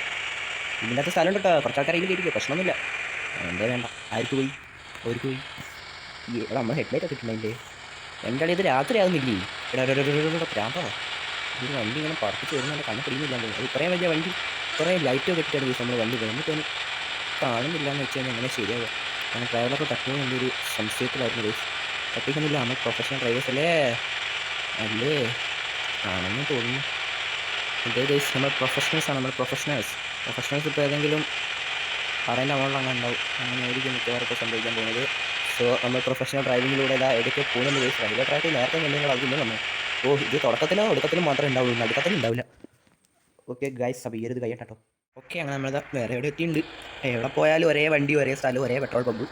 [SPEAKER 1] ഇതിനകത്ത് സ്ഥലം ഉണ്ട് കേട്ടോ. കുറച്ച് ആൾക്കാർ അതിൽ കയറ്റിക്കോ, പ്രശ്നമൊന്നുമില്ല. എന്തേ വേണ്ട. അവർക്ക് പോയി നമ്മൾ ഹെഡ്ലൈറ്റ് ഒക്കെ ഇട്ടുണ്ടതിൻ്റെ എൻ്റെ അടി. ഇത് രാത്രി ആകുന്നില്ലേ? പ്രാന്തോ ഇത് വണ്ടി ഇങ്ങനെ പറപ്പിച്ച് വരുന്ന കണ്ണ് പിടിക്കുന്നില്ല. അത് ഇത്രയും വലിയ വണ്ടി ഇത്രയും ലൈറ്റൊക്കെ ഇട്ടിട്ടാണ് ദിവസം നമ്മൾ വണ്ടി പോകുന്നത്. എന്നിട്ട് കാണുന്നില്ല എന്ന് വെച്ച് കഴിഞ്ഞാൽ എങ്ങനെ ശരിയാവുക? അങ്ങനെ ഡ്രൈവറൊക്കെ തട്ടുമ്പോൾ എൻ്റെ ഒരു സംശയത്തിലായിരുന്നു ഗൈസ്. തട്ടിക്കുന്നില്ല, നമ്മൾ പ്രൊഫഷണൽ ഡ്രൈവേഴ്സ് അല്ലേ ആണെന്ന് തോന്നുന്നു. ഇതേ ഗൈസ് നമ്മൾ പ്രൊഫഷണൽസ് ഇപ്പോൾ ഏതെങ്കിലും പറയേണ്ട അമൗണ്ട് അങ്ങനെ ഉണ്ടാവും. അങ്ങനെ ആയിരിക്കും മിക്കവാറൊക്കെ സംഭവിക്കാൻ പോകുന്നത്. സോ നമ്മൾ പ്രൊഫഷണൽ ഡ്രൈവിങ്ങിലൂടെ ഏതൊക്കെ പോകുന്നത് ഗൈസ്. റെയിൽവേ ട്രാക്കിൽ നേരത്തെ നിങ്ങൾ അതിൽ വന്നു. ഇത് തുടക്കത്തിലും മാത്രമേ ഉണ്ടാവുള്ളൂ, നടുക്കത്തിലും ഉണ്ടാവില്ല. ഓക്കെ ഗൈസ് അപ്പോൾ ഈ ഒരു ഇത് കഴിയട്ടോ. ഓക്കെ അങ്ങനെ നമ്മളിതാ വേറെ എവിടെ എത്തിയിട്ടുണ്ട്. എവിടെ പോയാലും ഒരേ വണ്ടി, ഒരേ സ്ഥലം, ഒരേ പെട്രോൾ പമ്പ്.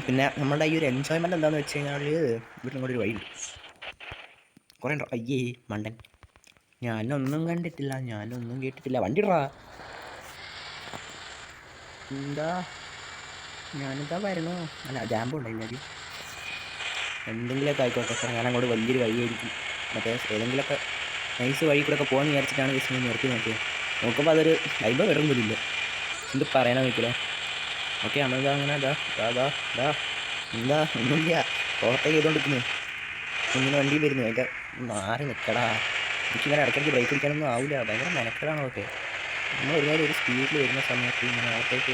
[SPEAKER 1] പിന്നെ നമ്മുടെ ഈ ഒരു എൻജോയ്മെൻറ്റ് എന്താണെന്ന് വെച്ച് കഴിഞ്ഞാൽ വീട്ടിലും കൂടെ ഒരു വഴിയുണ്ട്. കുറേ ഉണ്ടോ? അയ്യേ മണ്ടൻ, ഞാനൊന്നും കണ്ടിട്ടില്ല, ഞാനൊന്നും കേട്ടിട്ടില്ല. വണ്ടി ഇടാ. എന്താ ഞാനിതാ വരണോ? അല്ല ജാമ്പുണ്ടായില്ല. അത് എന്തെങ്കിലുമൊക്കെ ആയിക്കോട്ടെ. ഞാൻ അങ്ങോട്ട് വലിയൊരു വഴിയായിരിക്കും. മറ്റേ ഏതെങ്കിലുമൊക്കെ നൈസ് വഴി കൂടെ ഒക്കെ പോകാൻ വിചാരിച്ചിട്ടാണ് ജസ്റ്റ് നിർത്തി നോക്കുമ്പോൾ അതൊരു 50 മീറ്റർ പോലും ഇല്ല. എന്ത് പറയാനാ നോക്കില്ല. ഓക്കെ നമ്മളിതാ അങ്ങനെ എന്താ ഒന്നുമില്ല. ഓവർടേക്ക് ചെയ്തുകൊണ്ടിരിക്കുന്നു. ഇങ്ങനെ വണ്ടിയിൽ വരുന്നു. അതിൻ്റെ മാറി നിൽക്കടാ. എനിക്കിങ്ങനെ ഇടയ്ക്കിടയ്ക്ക് ബ്രേക്ക് പിടിക്കാനൊന്നും ആവില്ല, ഭയങ്കര മെനക്കെടാണ് അതൊക്കെ. നമ്മൾ ഒരുപാട് ഒരു സ്പീഡിൽ വരുന്ന സമയത്ത് ഇങ്ങനെ അകത്തേക്ക്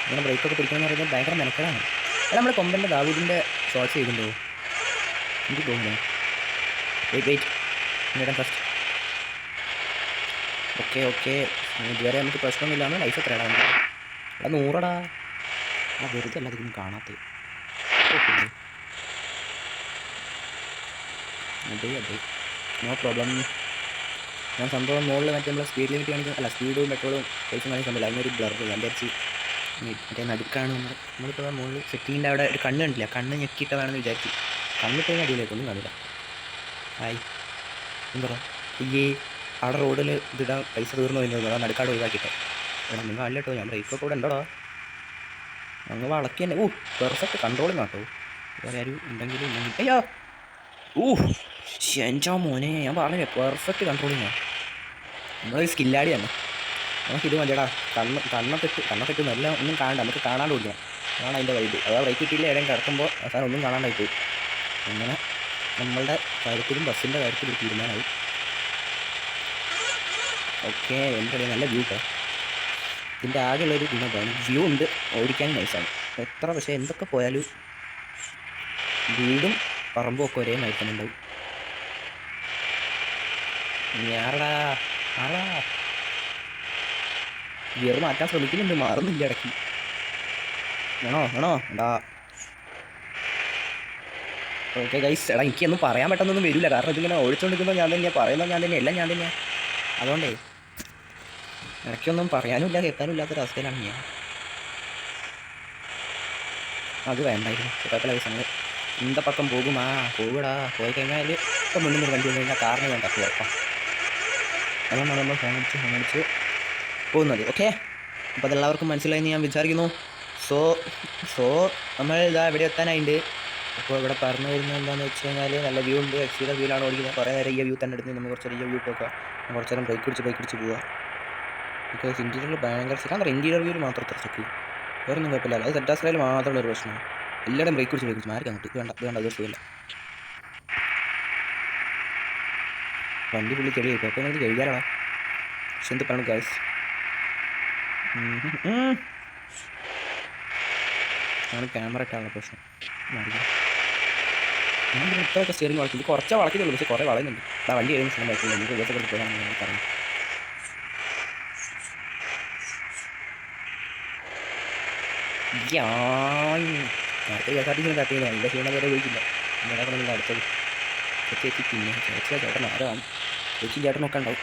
[SPEAKER 1] ഇങ്ങനെ ബ്രേക്കൊക്കെ പിടിക്കണമെന്ന് പറയുന്നത് ഭയങ്കര മെനക്കെടാണ്. അത് നമ്മുടെ കൊമ്പൻ്റെ ദാവൂദിൻ്റെ ഷോർട്സ് ചെയ്തിട്ടുണ്ടോ എനിക്ക് തോന്നുന്നു. Wait first. ഓക്കെ ഇതുവരെ നമുക്ക് പ്രശ്നമൊന്നുമില്ലാന്ന് ലൈഫ് എത്രയാടാ നമുക്ക്? അത് 100ടാ. വെറുതെ അല്ല അതൊന്നും കാണാത്ത. അതെ നോ പ്രോബ്ലം. ഞാൻ സംഭവം മുകളിൽ മറ്റേ നമ്മൾ സ്പീഡ് ലിമിറ്റ് കാണിക്കും, അല്ല സ്പീഡും പെട്രോളും പൈസ കാണിക്കുമ്പോൾ അതിനൊരു ബ്ലർ ഞാൻ വിചാരിച്ച് മറ്റേ നടുക്കാണ് നമ്മളിപ്പോൾ മുകളിൽ സെറ്റിങ്ങിൻ്റെ അവിടെ ഒരു കണ്ണ് കണ്ടില്ല, കണ്ണ് ഞെക്കിയിട്ടതാണെന്ന് വിചാരിച്ചു. കണ്ണിട്ട് അടിയിലേക്ക് ഒന്നും കാണില്ല. എന്താ അയ്യേ അവിടെ റോഡിൽ ഇതിടാൻ പൈസ തീർന്നു വരുന്നത്, അതാ നടുക്കാട് ഒഴിവാക്കിയിട്ട്. എടാ നിങ്ങൾ അല്ല കേട്ടോ, ഞാൻ ബ്രേക്കൊക്കെ കൂടെ ഉണ്ടോടാ. അങ്ങ് വളക്കി തന്നെ. പെർഫെക്റ്റ് കൺട്രോളിങ് കേട്ടോ. വേറെ ആരും ഉണ്ടെങ്കിലും അയ്യോ എൻ്റെ മോനെ, ഞാൻ പറഞ്ഞില്ലേ പെർഫെക്റ്റ് കൺട്രോളിങ്ങാണ്. നമ്മളൊരു സ്കില്ലാടിയാണ്. നമുക്കിത് മതിയടാ. കണ്ണൊക്കെ നല്ല ഒന്നും കാണണ്ട, നമുക്ക് കാണാണ്ട് ഓടിക്കണം. അതാണ് അതിൻ്റെ വൈബ്. അതാ ബ്രേക്ക് കിട്ടിയില്ല എവിടെയും കിടക്കുമ്പോൾ അവസാനം ഒന്നും കാണാണ്ടായി പോയി. അങ്ങനെ നമ്മളുടെ കാര്യത്തിലും ബസ്സിൻ്റെ കാര്യത്തിലും തീരുമാനമായി. ഓക്കെ എൻ്റെ നല്ല വ്യൂ കേട്ടോ. ഇതിൻ്റെ ആകെയുള്ളൊരു ഗുണമാണ് വ്യൂ ഉണ്ട്, ഓടിക്കാൻ നൈസാണ്. എത്ര പക്ഷേ എന്തൊക്കെ പോയാലും വീടും പറമ്പും ഒക്കെ ഒരേ നയിക്കുന്നുണ്ടാവും. ആടാ ഗിയർ മാറ്റാൻ ശ്രമിക്കുന്നുണ്ട്, മാറുന്നില്ല ഇടയ്ക്ക്. വേണോ എടാ. ഓക്കെ ഗൈസ്, എടാ എനിക്കൊന്നും പറയാൻ പെട്ടെന്നൊന്നും വരില്ല, കാരണം ഇതിങ്ങനെ ഓടിച്ചുകൊണ്ടിരിക്കുമ്പോൾ ഞാൻ തന്നെയാണ് പറയുന്നത്, എല്ലാം ഞാൻ തന്നെയാണ്. അതുകൊണ്ടേ ഇടയ്ക്കൊന്നും പറയാനും ഇല്ല കേൾക്കാനും ഇല്ലാത്തൊരവസ്ഥയിലാണ് ഞാൻ. അത് വേണ്ടായിരുന്നു കുഴപ്പമില്ല ഗൈസ്. നമ്മൾ ഇന്ത പക്കം പോകൂടാ. പോയി കഴിഞ്ഞാൽ ഇപ്പം മുന്നിൽ നിന്ന് വണ്ടി വന്നു കഴിഞ്ഞാൽ കാറിന് ഞാൻ തപ്പി വെക്കാം. അതുകൊണ്ടാണ് നമ്മൾ ഫോണിച്ച് പോകുന്നത്. ഓക്കെ, അപ്പോൾ അതെല്ലാവർക്കും മനസ്സിലായെന്ന് ഞാൻ വിചാരിക്കുന്നു. സോ നമ്മൾ ഇതാ ഇവിടെ എത്താനായിട്ട്. അപ്പോൾ ഇവിടെ പറഞ്ഞു വരുന്നത് എന്താണെന്ന് വെച്ച് കഴിഞ്ഞാൽ നല്ല വ്യൂ ഉണ്ട്, എക്സിയുടെ വ്യൂലാണ് ഓടിക്കുന്നത്. കുറേ നേരം ഈ വ്യൂ തന്നെ എടുത്ത് നമ്മൾ കുറച്ച് ഈ വ്യൂ പോക്കാം, കുറച്ച് നേരം ബ്രേക്ക് പിടിച്ച് പോവുക. ബിക്കോസ് ഇൻറ്റീരിയർ ഭയങ്കര സെറ്റ്. ഇൻറ്റീരിയർ വ്യൂ മാത്രം അത്ര ചെക്ക്, വേറെ ഒന്നും കുഴപ്പമില്ല. അത് സെറ്റാസ്ട്രയിൽ മാത്രമുള്ള ഒരു പ്രശ്നമാണ്. എല്ലാവരും ബ്രേക്ക് പിടിച്ച് മാറി അങ്ങോട്ട് വേണ്ട അത് സുഖമില്ല. വണ്ടി പുള്ളി ചെടിയായി അപ്പോൾ നമുക്ക് കഴിക്കാറാണ്. പക്ഷെ എന്ത് പറയണം ഗൈസ്, ആണ് ക്യാമറ ഇട്ടാണുള്ള പ്രശ്നം. ഞാൻ ഇത്രയൊക്കെ സ്റ്റിയറിംഗ് വളയ്ക്കും, കുറച്ചേ വളയ്ക്കുന്നുള്ളൂ, പക്ഷേ കുറേ വളയുന്നുണ്ട്. ആ വണ്ടി കഴിയുന്ന സ്ഥലം വായിക്കില്ല, നമുക്ക് ദിവസമൊക്കെ പോകാനാണ് ഞാൻ പറയുന്നത്. നേരത്തെ KSRTC കട്ട് ചെയ്തതാണ്, എൻ്റെ ക്ഷീണം വരെ പോയിക്കില്ല. ഇവിടെ കൂടെ നിങ്ങൾ അടുത്തത് ചേച്ചി, പിന്നെ ചേട്ടൻ ആരാണ് ചേട്ടനൊക്കെ ഉണ്ടാവും.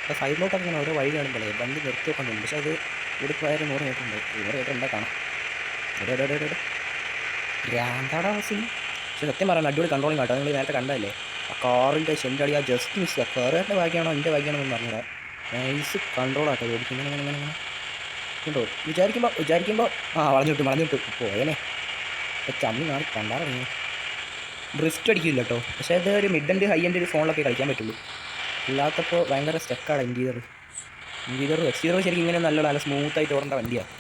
[SPEAKER 1] അപ്പോൾ സൈഡിലോട്ടൊക്കെ ഇങ്ങനെ ഓരോ വഴി കാണുമ്പോഴേ വണ്ടി നിർത്തിയൊക്കെ ഉണ്ട്, പക്ഷേ അത് ഇവിടെ പോയാലും 100 മീറ്റർ ഉണ്ട്. 100 മീറ്റർ എന്താ കാണാം. ഗ്രാൻഡാടാ ബസ്സിന്. പക്ഷെ സത്യം പറയാൻ അടിപൊളി കൺട്രോളിങ് കേട്ടോ. നിങ്ങൾ നേരത്തെ കണ്ടതല്ലേ ആ കാറിൻ്റെ ഷെൻ്റെ അടി, ആ ജസ്റ്റ് മിസ്. കാറുകാരുടെ ബാക്കിയാണോ എൻ്റെ ബാക്കിയാണോ എന്ന് പറഞ്ഞില്ല. നൈസ് കൺട്രോളാട്ടോ ഓടിക്കും. ഇങ്ങനെ ഉണ്ടോ വിചാരിക്കുമ്പോൾ വളഞ്ഞിട്ട് പോയേനെ. ഇപ്പോൾ ചമ്മി മാറി കണ്ടാറിങ്ങനെ ഡ്രിഫ്റ്റ് അടിക്കില്ല കേട്ടോ. പക്ഷേ അത് ഒരു മിഡ് ആൻഡ് ഹൈ ആൻഡ് ഒരു ഫോണിലൊക്കെ കളിക്കാൻ പറ്റുള്ളൂ. അല്ലാത്തപ്പോൾ ഭയങ്കര സ്റ്റക്കാണ് ഇൻറ്റീരിയർ എക്സ്റ്റീരിയർ. ശരിക്കും ഇങ്ങനെ നല്ല സ്മൂത്തായിട്ട് ഓടേണ്ട വണ്ടിയാണ്.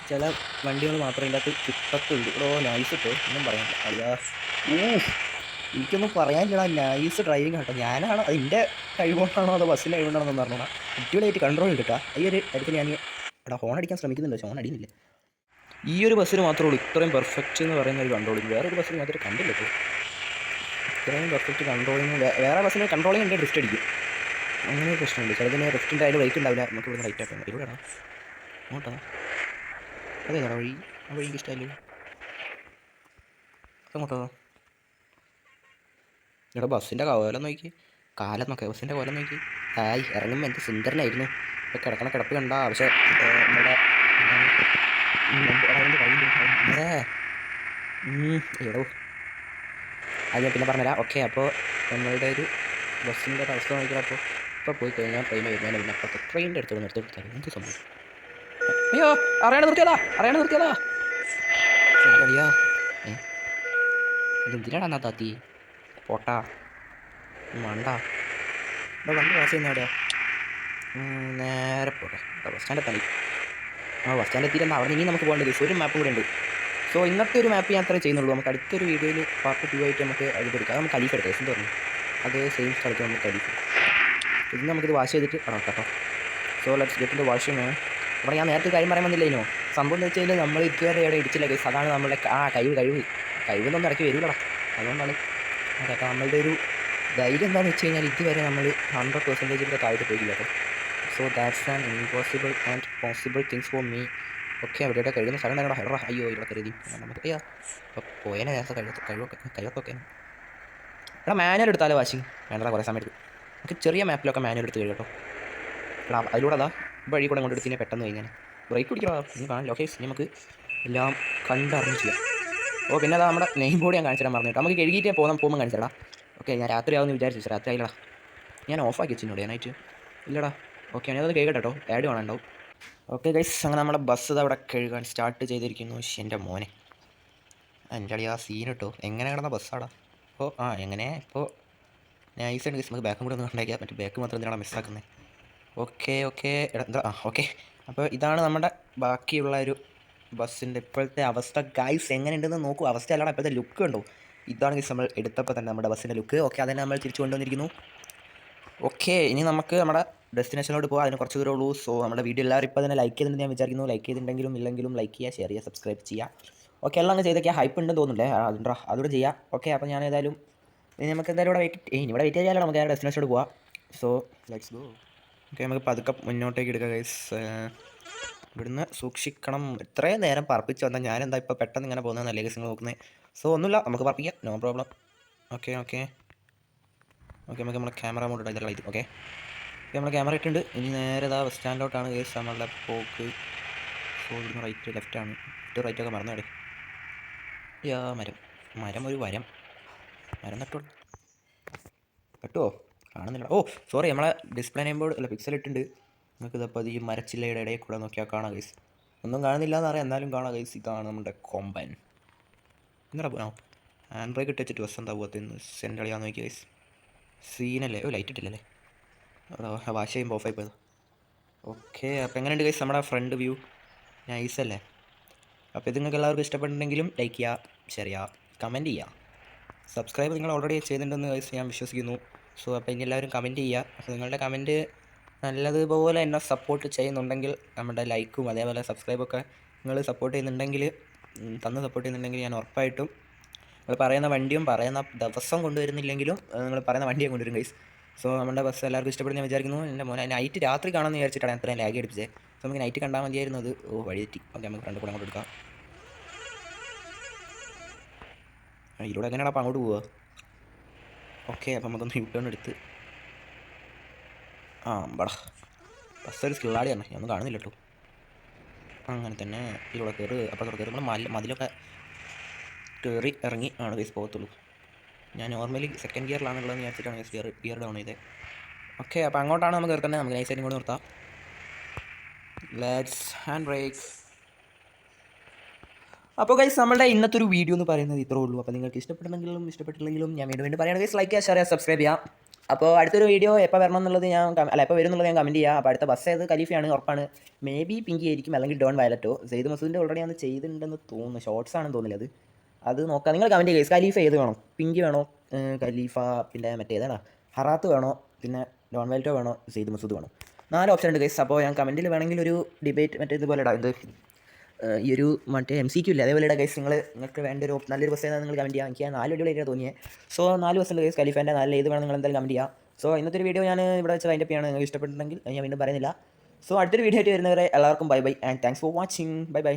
[SPEAKER 1] ചില വണ്ടികൾ മാത്രമേ ഇതിൻ്റെ അകത്ത് കിട്ടത്തുള്ളൂ. നൈസ് കേട്ടോ, ഒന്നും പറയാൻ അയ്യാ. എനിക്കൊന്നും പറയാനില്ല, നൈസ് ഡ്രൈവിങ് കേട്ടോ. ഞാനാണ് അതിൻ്റെ കഴിവുകൊണ്ടാണോ അതോ ബസ്സിൻ്റെ കഴിവുകൊണ്ടാണോ എന്ന് പറഞ്ഞോളാം. അടിപൊളിയായിട്ട് കൺട്രോൾ കിട്ടാം. ഈ ഒരു കാര്യത്തിൽ ഞാൻ ഇവിടെ ഹോൺ അടിക്കാൻ ശ്രമിക്കുന്നുണ്ട്, പക്ഷേ ഹോൺ അടിയുന്നില്ല. ഈ ഒരു ബസ്സിന് മാത്രമേ ഉള്ളൂ ഇത്രയും പെർഫെക്റ്റ് എന്ന് പറയുന്ന ഒരു കൺട്രോളിങ്. വേറൊരു ബസ്സിന് മാത്രമേ കണ്ടില്ല ഇപ്പോൾ ഇത്രയും പെർഫെക്റ്റ് കൺട്രോളിങ്. വേറെ ബസ്സിന് കൺട്രോളിങ് ഉണ്ട്, ഡ്രിഫ്റ്റ് അടിക്കും. അങ്ങനെ ഒരു പ്രശ്നമുണ്ട്. ചിലതിന് ഡ്രിഫ്റ്റിൻ്റെ അതിൽ റേറ്റ് ഉണ്ടാവില്ല. നമുക്ക് ഇവിടെ റൈറ്റ് ആക്കണം. ഇവിടെയാണോ അങ്ങോട്ടാ? അതേതാ വഴി? ആ വഴിക്ക് ഇഷ്ടമല്ലോ. അങ്ങോട്ടോ? ഇവിടെ ബസ്സിൻ്റെ കോലം നോക്കി, ബസ്സിൻ്റെ കോലം നോക്കി. ഇറങ്ങുമ്പോൾ എന്ത് സുന്ദരനായിരുന്നു. ഇപ്പോൾ കിടക്കണ കിടപ്പ് കണ്ട. പക്ഷേ നമ്മുടെ എടോ അത് ഞാൻ പിന്നെ പറഞ്ഞുതരാം. ഓക്കെ, അപ്പോൾ നമ്മളുടെ ഒരു ബസ്സിൻ്റെ ഒരു അവസ്ഥ നോക്കിയാൽ ഇപ്പോൾ പോയി കഴിഞ്ഞാൽ ട്രെയിൻ വരുന്നതിന് പിന്നെ അപ്പോഴത്തെ ട്രെയിനിൻ്റെ അടുത്ത് നിർത്തിയെടുത്താൽ എന്ത് സംഭവം? അയ്യോ അറിയാണ്ട് നിർത്തിയതാ. ശരിയാ, ഇതെന്തിനാടാ എന്നാ താത്തി പോട്ടാ വേണ്ട. ഇവിടെ വണ്ടി പാസ് ചെയ്യുന്ന എവിടെയാ? നേരെ പോട്ടെ, ബസ് സ്റ്റാൻഡ് തനി. ബസ് സ്റ്റാൻഡ് എത്തിയിട്ടുണ്ട്. അവിടെ ഇനി നമുക്ക് പോകേണ്ടത് ഒരു മാപ്പും കൂടെ ഉണ്ട്. സോ ഇന്നത്തെ ഒരു മാപ്പ് ഞാൻ അത്രേ ചെയ്യുന്നുള്ളൂ. നമുക്ക് അടുത്തൊരു വീഡിയോയിൽ പാർട്ട് 2 ആയിട്ട് നമുക്ക് അത് എടുക്കാം. നമുക്ക് ഖലീഫ് എടുക്കാം. എന്ത് പറഞ്ഞു അതേ സെയിം സ്ഥലത്ത് നമ്മൾ കഴിക്കും. ഇന്ന് നമുക്കിത് വാഷ് ചെയ്തിട്ട് കേട്ടോ. So let's get in the washing man. അപ്പോൾ ഞാൻ നേരത്തെ കാര്യം പറയാൻ വന്നില്ലേനോ, സംഭവം എന്ന് വെച്ച് കഴിഞ്ഞാൽ നമ്മൾ ഇതുവരെ ഇവിടെ ഇടിച്ചില്ല ഗൈസ്. അതാണ് നമ്മുടെ കഴിവെന്നൊന്നും ഇടയ്ക്ക് വരില്ലടാ. അതുകൊണ്ടാണ് അതൊക്കെ നമ്മളുടെ ഒരു ധൈര്യം എന്താണെന്ന് വെച്ച് കഴിഞ്ഞാൽ ഇതുവരെ നമ്മൾ 100% താഴോട്ട് പോയില്ല കേട്ടോ. So that's an impossible and possible things for me. Okay, അവിടെ കഴിയുന്ന സ്ഥലം തന്നെ ഹെറ. അയ്യോ ഇവിടെ കരുതി നമുക്ക് അയ്യോ അപ്പോൾ പോയതിനെ നേരത്തെ കഴിവൊക്കെ എടാ മാനുവൽ എടുത്താലോ വാഷിങ് വേണ്ട കുറേ സമയം എടുക്കും. നമുക്ക് ചെറിയ മാപ്പിലൊക്കെ മാനുവൽ എടുത്ത് കഴിയും കേട്ടോ. എടാ അതിലൂടെ അതാ വഴി കൂടെ കൊണ്ടെടുത്തിന് പെട്ടെന്ന് കഴിഞ്ഞാൽ ബ്രേക്ക് പിടിക്കണം. നീ കാണില്ല. ഓക്കെ, നമുക്ക് എല്ലാം കണ്ടറിഞ്ഞ് ചെയ്യാം. ഓ പിന്നെ അതാ നമ്മുടെ നെയിം ബോർഡ് ഞാൻ കാണിച്ചിടാൻ പറഞ്ഞു കേട്ടോ. നമുക്ക് കഴുകിയിട്ടേ പോകുമ്പോൾ കാണിച്ചടാ. ഓക്കെ, ഞാൻ രാത്രി ആവുമെന്ന് വിചാരിച്ചു. രാത്രി ആയില്ലടാ, ഞാൻ ഓഫാക്കി വെച്ചിട്ടുണ്ട് ഞാനായിട്ട്. ഇല്ലടാ. ഓക്കെ, ഞാനത് കഴുകട്ടെ കേട്ടോ, ആഡ് വേണമുണ്ടാവും. ഓക്കെ ഗൈസ്, അങ്ങനെ നമ്മുടെ ബസ് ഇത് അവിടെ കഴുകാൻ സ്റ്റാർട്ട് ചെയ്തിരിക്കുന്നു. എൻ്റെ മോനെ എൻ്റെ അടി ആ സീൻ കേട്ടോ, എങ്ങനെ കിടന്ന ബസ്സാടാ. അപ്പോൾ എങ്ങനെ ഇപ്പോൾ നൈസായിട്ട് ഗൈസ് നമുക്ക് ബാക്കും കൂടെ ഒന്ന് ഉണ്ടാക്കിയാൽ മറ്റേ ബാക്ക് മാത്രം എന്തിനാണ് മിസ്സാക്കുന്നത്. ഓക്കെ എന്താ ഓക്കെ. അപ്പോൾ ഇതാണ് നമ്മുടെ ബാക്കിയുള്ള ഒരു ബസ്സിൻ്റെ ഇപ്പോഴത്തെ അവസ്ഥ ഗൈസ്. എങ്ങനെയുണ്ടെന്ന് നോക്കൂ. അവസ്ഥ അല്ലാതെ ഇപ്പോഴത്തെ ലുക്ക് ഉണ്ടോ. ഇതാണ് ഗൈസ് നമ്മൾ എടുത്തപ്പോൾ തന്നെ നമ്മുടെ ബസ്സിൻ്റെ ലുക്ക്. ഓക്കെ, അതിനെ നമ്മൾ തിരിച്ചു കൊണ്ടുവന്നിരിക്കുന്നു. ഓക്കെ, ഇനി നമുക്ക് നമ്മുടെ ഡെസ്റ്റിനേഷനിലോട്ട് പോകാം. അതിന് കുറച്ച് ദൂരമേ ഉള്ളൂ. സോ നമ്മുടെ വീഡിയോ എല്ലാവരും ഇപ്പോൾ തന്നെ ലൈക്ക് ചെയ്തിട്ടുണ്ട് ഞാൻ വിചാരിക്കുന്നു. ലൈക്ക് ചെയ്തിട്ടുണ്ടെങ്കിലും ഇല്ലെങ്കിലും ലൈക്ക് ചെയ്യുക, ഷെയർ ചെയ്യുക, സബ്സ്ക്രൈബ് ചെയ്യുക. ഓക്കെ, എല്ലാം അങ്ങ് ചെയ്തൊക്കെ ഹൈപ്പ് ഉണ്ടെന്ന് തോന്നുന്നില്ലേ, അതുകൂടെ ചെയ്യാം. ഓക്കെ, അപ്പോൾ ഞാൻ ഏതായാലും നമുക്ക് എന്തായാലും ഇവിടെ വെയിറ്റ് ചെയ്യാലോ. നമുക്ക് ആ ഡെസ്റ്റിനേഷനോട് പോവാം. So let's go. ഓക്കെ, നമുക്ക് പതുക്കെ മുന്നോട്ടേക്ക് എടുക്കാം ഗൈസ്. ഇവിടുന്ന് സൂക്ഷിക്കണം. ഇത്രയും നേരം പറപ്പിച്ച് വന്നാൽ ഞാനെന്താ ഇപ്പോൾ പെട്ടെന്ന് ഇങ്ങനെ പോകുന്നതെന്നല്ലേ ഗൈസ് നിങ്ങൾ നോക്കുന്നത്. സോ ഒന്നുമില്ല, നമുക്ക് പറപ്പിക്കാം, നോ പ്രോബ്ലം. ഓക്കെ നമുക്ക് നമ്മുടെ ക്യാമറ മോഡ് ഇടാം. ഇത് ഓക്കെ, നമ്മൾ ക്യാമറ ഇട്ടുണ്ട്. ഇനി നേരെ ബസ് സ്റ്റാൻഡിലോട്ടാണ് ഗൈസ് നമ്മളുടെ പോക്ക്. സോ ഇവിടുന്ന് റൈറ്റ് ലെഫ്റ്റാണ്. റൈറ്റൊക്കെ മറന്നേടെ. മരം ഒരു മരം നട്ടുമോ കാണുന്നില്ല. ഓ സോറി, നമ്മളെ ഡിസ്പ്ലേ നെയിം ബോർഡ് അല്ല പിക്സൽ ഇട്ടുണ്ട്. നമുക്കിതപ്പോൾ ഈ മരച്ചില്ലയുടെ ഇടയിൽ കൂടെ നോക്കിയാൽ കാണാം ഗൈസ്. ഒന്നും കാണുന്നില്ല എന്നറിയാം, എന്നാലും കാണാം ഗൈസ്. ഇതാണ് നമ്മുടെ കൊമ്പൻ. എന്താ ഹാൻഡ് ബ്രേക്ക് ഇട്ട് വെച്ചിട്ട് ബസ് എന്താ പോകത്തെന്ന് സെൻ്റ് കളിയാന്ന് നോക്കി ഗൈസ്. സീനല്ലേ. ലൈറ്റ് ഇട്ടില്ലല്ലേ, വാഷ് ചെയ്യുമ്പോൾ ഓഫായി പോയത്. ഓക്കെ, അപ്പോൾ എങ്ങനെയുണ്ട് ഗൈസ് നമ്മുടെ ഫ്രണ്ട് വ്യൂ. നൈസല്ലേ. അപ്പോൾ ഇത് നിങ്ങൾക്ക് എല്ലാവർക്കും ഇഷ്ടപ്പെട്ടിട്ടുണ്ടെങ്കിലും ലൈക്ക് ചെയ്യുക, ഷെയർ ചെയ്യുക, കമൻറ്റ് ചെയ്യുക. സബ്സ്ക്രൈബ് നിങ്ങൾ ഓൾറെഡി ചെയ്തിട്ടുണ്ടെന്ന് ഗൈസ് ഞാൻ വിശ്വസിക്കുന്നു. സോ അപ്പോൾ ഇനി എല്ലാവരും കമൻറ്റ് ചെയ്യുക. അപ്പോൾ നിങ്ങളുടെ കമൻറ്റ് നല്ലതുപോലെ എന്നെ സപ്പോർട്ട് ചെയ്യുന്നുണ്ടെങ്കിൽ നമ്മുടെ ലൈക്കും അതേപോലെ സബ്സ്ക്രൈബൊക്കെ നിങ്ങൾ സപ്പോർട്ട് ചെയ്യുന്നുണ്ടെങ്കിൽ ഞാൻ ഉറപ്പായിട്ടും നിങ്ങൾ പറയുന്ന വണ്ടിയും പറയുന്ന ദിവസം കൊണ്ടുവരുന്നില്ലെങ്കിലും നിങ്ങൾ പറയുന്ന വണ്ടിയും കൊണ്ടുവരും ഗൈസ്. സോ നമ്മുടെ ബസ് എല്ലാവർക്കും ഇഷ്ടപ്പെടുന്ന ഞാൻ വിചാരിക്കുന്നു. എൻ്റെ മോനെ നൈറ്റ് രാത്രി കാണാമെന്ന് വിചാരിച്ചിട്ടാണ് അത്രയും ലാഗ് അടിപ്പിച്ചത്. സോ നമുക്ക് നൈറ്റ് കണ്ടാൽ മതിയായിരുന്നു. അത് വഴിതെറ്റി. ഓക്കെ, നമുക്ക് ഫ്രണ്ട് കൂടെ അങ്ങോട്ട് എടുക്കാം. ഇതിലൂടെ എങ്ങനെയാണ് അപ്പോൾ അങ്ങോട്ട് പോവുക. ഓക്കെ, അപ്പോൾ നമുക്കൊന്ന് യൂ ടേൺ എടുത്ത് ബസ് ഒരു സ്കിള്ളാടിയാണ്, ഒന്നും കാണുന്നില്ല കേട്ടോ. അങ്ങനെ തന്നെ ഇതിലൂടെ കയറി അപ്പുറത്തോടെ കയറി നമ്മൾ മതിലൊക്കെ കയറി ഇറങ്ങി ആണ് ഗൈസ് പോകത്തുള്ളൂ. ഞാൻ നോർമലി സെക്കൻഡ് ഗിയറിലാണുള്ളതെന്ന് വിചാരിച്ചിട്ടാണ് ഗിയർ ഡൗൺ ചെയ്തത്. ഓക്കെ, അപ്പോൾ അങ്ങോട്ടാണ് നമുക്ക് കയറുന്നത്. നമുക്ക് നൈസ് സൈഡിൽ കൂടെ നിർത്താം. Let's hand brake. അപ്പോൾ ഗൈസ് നമ്മുടെ ഇന്നത്തെ ഒരു വീഡിയോ എന്ന് പറയുന്നത് ഇത്രേ ഉള്ളൂ. അപ്പോൾ നിങ്ങൾക്ക് ഇഷ്ടപ്പെട്ടെങ്കിലും ഇഷ്ടപ്പെട്ടില്ലെങ്കിലും ഞാൻ വീണ്ടും പറയാം ഗൈസ്, ലൈക്ക് ചെയ്യുക, ഷെയർ ചെയ്യുക, സബ്സ്ക്രൈബ് ചെയ്യാം. അപ്പോൾ അടുത്തൊരു വീഡിയോ എപ്പോൾ വരണം എന്നുള്ളത് എപ്പോൾ വരും എന്നുള്ളത് ഞാൻ കമൻറ്റ് ചെയ്യാം. അപ്പോൾ അടുത്ത ബസ് ഏത് ഖലീഫയാണ് ഉറപ്പാണ്. മേ ബി പിങ്കി ആയിരിക്കും, അല്ലെങ്കിൽ ഡോൺ വയലറ്റോ. സെയ്ദ് മസൂദിൻ്റെ ഓൾറെഡി അത് ചെയ്തിട്ടുണ്ടെന്ന് തോന്നുന്നു. ഷോർട്സ് ആണെന്ന് തോന്നില്ല. അത് നോക്കാം. നിങ്ങൾ കമൻറ്റ് ചെയ്യുക ഗൈസ്. ഖലീഫ ഏത് വേണോ, പിങ്കി വേണോ, ഖലീഫ പിന്നെ മറ്റേതാണ് ഹറാത്ത് വേണോ, പിന്നെ ഡോൺ വയലറ്റോ വേണോ, സെയ്ദ് മസൂദ് വേണോ. 4 ഓപ്ഷൻ ഉണ്ട് ഗൈസ്. അപ്പോൾ ഞാൻ കമൻറ്റിൽ വേണമെങ്കിൽ ഒരു ഡിബേറ്റ് മറ്റേ ഇതുപോലെ ഇടാം. ഈ ഒരു മറ്റേ MCQ ഇല്ല, അതേപോലെ ഇടാം ഗൈസ്. നിങ്ങൾക്ക് വേണ്ട ഒരു നല്ലൊരു ബസ് ഏതാണ് നിങ്ങൾ കമൻറ്റ് ചെയ്യുക. എനിക്ക് 4 വീഡിയോ തോന്നിയത്. സോ 4 ബസ് ഉണ്ട് ഗൈസ്. ഖലീഫേൻ്റെ 4 ഏത് വേണം നിങ്ങൾ എന്തായാലും കമൻറ്റ് ചെയ്യുക. സോ ഇന്നത്തെ ഒരു വീഡിയോ ഞാൻ ഇവിടെ വെച്ച് വൈൻഡപ്പ് ചെയ്യാണ്. നിങ്ങൾക്ക് ഇഷ്ടപ്പെട്ടിട്ടുണ്ടെങ്കിൽ ഞാൻ വീണ്ടും പറയുന്നില്ല. സോ അടുത്തൊരു വീഡിയോ ആയിട്ട് വരുന്നവരെ എല്ലാവർക്കും bye and thanks for watching. By.